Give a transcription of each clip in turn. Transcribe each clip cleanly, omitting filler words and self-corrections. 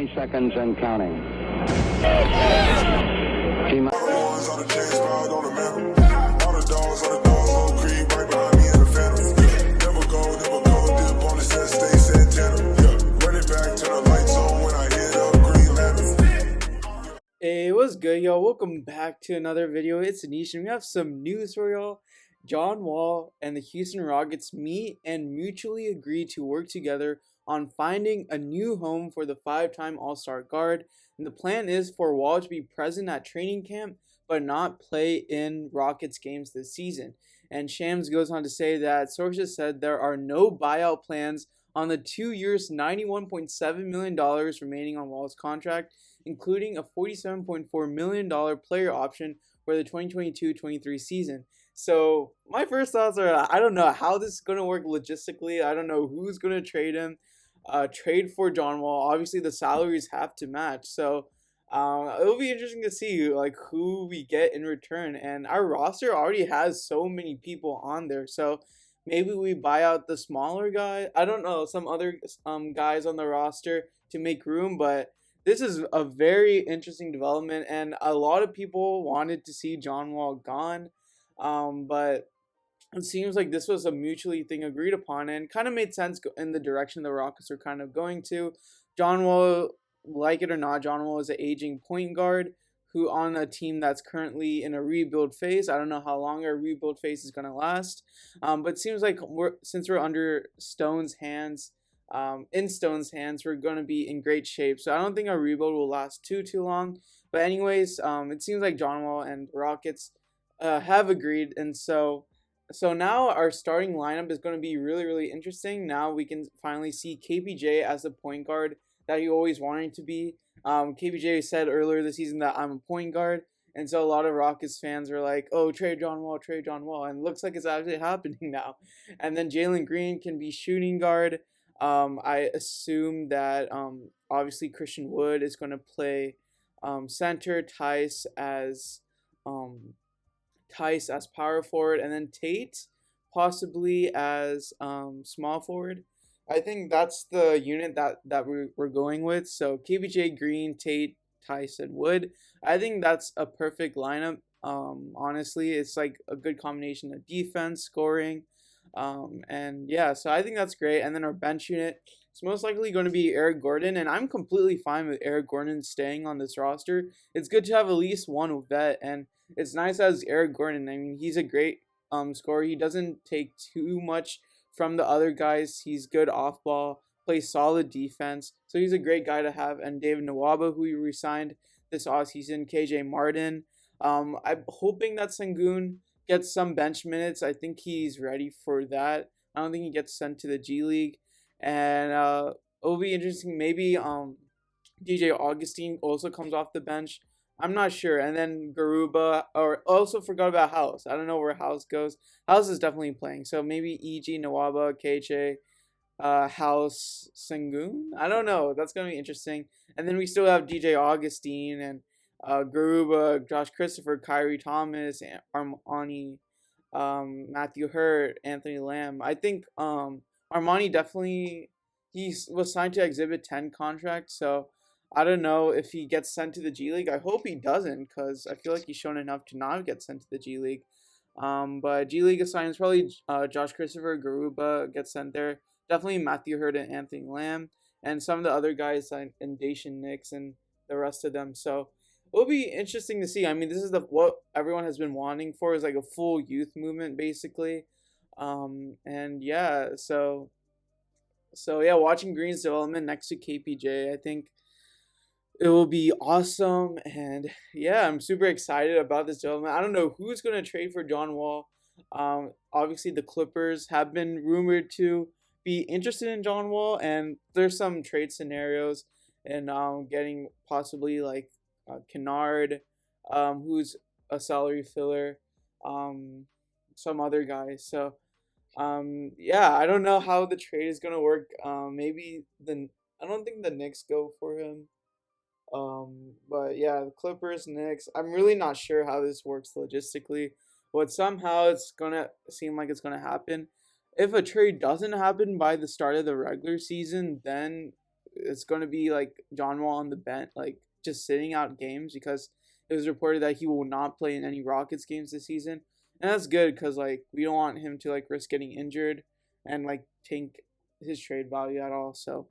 30 seconds and counting. Hey, what's good, y'all? Welcome back to another video. It's Anish, and we have some news for y'all. John Wall and the Houston Rockets meet and mutually agree to work together on finding a new home for the five-time All-Star guard. And the plan is for Wall to be present at training camp, but not play in Rockets games this season. And Shams goes on to say that sources said there are no buyout plans on the 2 years, $91.7 million remaining on Wall's contract, including a $47.4 million player option for the 2022-23 season. So my first thoughts are, I don't know how this is going to work logistically. I don't know who's going to trade him. Trade for John Wall. Obviously, the salaries have to match. So it'll be interesting to see like who we get in return. And our roster already has so many people on there. So maybe we buy out the smaller guy. I don't know, some other guys on the roster to make room, but this is a very interesting development, and a lot of people wanted to see John Wall gone, but it seems like this was a mutually thing agreed upon and kind of made sense in the direction the Rockets are kind of going to. John Wall, like it or not, John Wall is an aging point guard who on a team that's currently in a rebuild phase. I don't know how long our rebuild phase is going to last, but it seems like since we're under Stone's hands, we're going to be in great shape. So I don't think our rebuild will last too long. But anyways, it seems like John Wall and Rockets have agreed, and so now our starting lineup is going to be really interesting. Now we can finally see KPJ as the point guard that he always wanted to be. KPJ said earlier this season that I'm a point guard, and so a lot of Rockets fans were like, "Oh, trade John Wall, and it looks like it's actually happening now. And then Jalen Green can be shooting guard. I assume that obviously Christian Wood is going to play center, Tice as power forward, and then Tate possibly as small forward. I think that's the unit that we're going with. So KBJ, Green, Tate, Tice, and Wood. I think that's a perfect lineup. Honestly, it's like a good combination of defense, scoring. And yeah, so I think that's great. And then our bench unit is most likely going to be Eric Gordon, and I'm completely fine with Eric Gordon staying on this roster. It's good to have at least one vet, and it's nice as Eric Gordon. I mean, he's a great scorer. He doesn't take too much from the other guys. He's good off ball, plays solid defense, so he's a great guy to have. And David Nwaba, who we re-signed this offseason, KJ Martin. I'm hoping that Sengun gets some bench minutes. I think he's ready for that. I don't think he gets sent to the G League. And it'll be interesting. Maybe DJ Augustine also comes off the bench. I'm not sure. And then Garuba, or also forgot about House. I don't know where House goes. House is definitely playing. So maybe EG, Nwaba, KJ, House, Sengun. I don't know. That's going to be interesting. And then we still have DJ Augustine and Garuba, Josh Christopher, Kyrie Thomas, Armani, Matthew Hurt, Anthony Lamb. I think Armani definitely, he was signed to Exhibit 10 contract, so I don't know if he gets sent to the G League. I hope he doesn't, because I feel like he's shown enough to not get sent to the G League. But G League assignments probably Josh Christopher, Garuba gets sent there. Definitely Matthew Hurt and Anthony Lamb, and some of the other guys like Dacian Nix and the rest of them. So it'll be interesting to see. I mean, this is what everyone has been wanting for, is like a full youth movement, basically. And yeah, so yeah, watching Green's development next to KPJ, I think it will be awesome. And yeah, I'm super excited about this development. I don't know who's going to trade for John Wall. Obviously the Clippers have been rumored to be interested in John Wall, and there's some trade scenarios and getting possibly like Kennard, who's a salary filler, some other guys. So yeah, I don't know how the trade is gonna work. Maybe I don't think the Knicks go for him. But yeah, the Clippers, Knicks. I'm really not sure how this works logistically, but somehow it's gonna seem like it's gonna happen. If a trade doesn't happen by the start of the regular season, then it's going to be like John Wall on the bench, like just sitting out games because it was reported that he will not play in any Rockets games this season, and that's good because like we don't want him to like risk getting injured and like tank his trade value at all. So,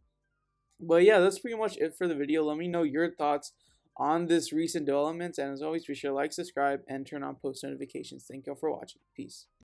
but yeah, that's pretty much it for the video. Let me know your thoughts on this recent developments, and as always, be sure to like, subscribe, and turn on post notifications. Thank you all for watching. Peace.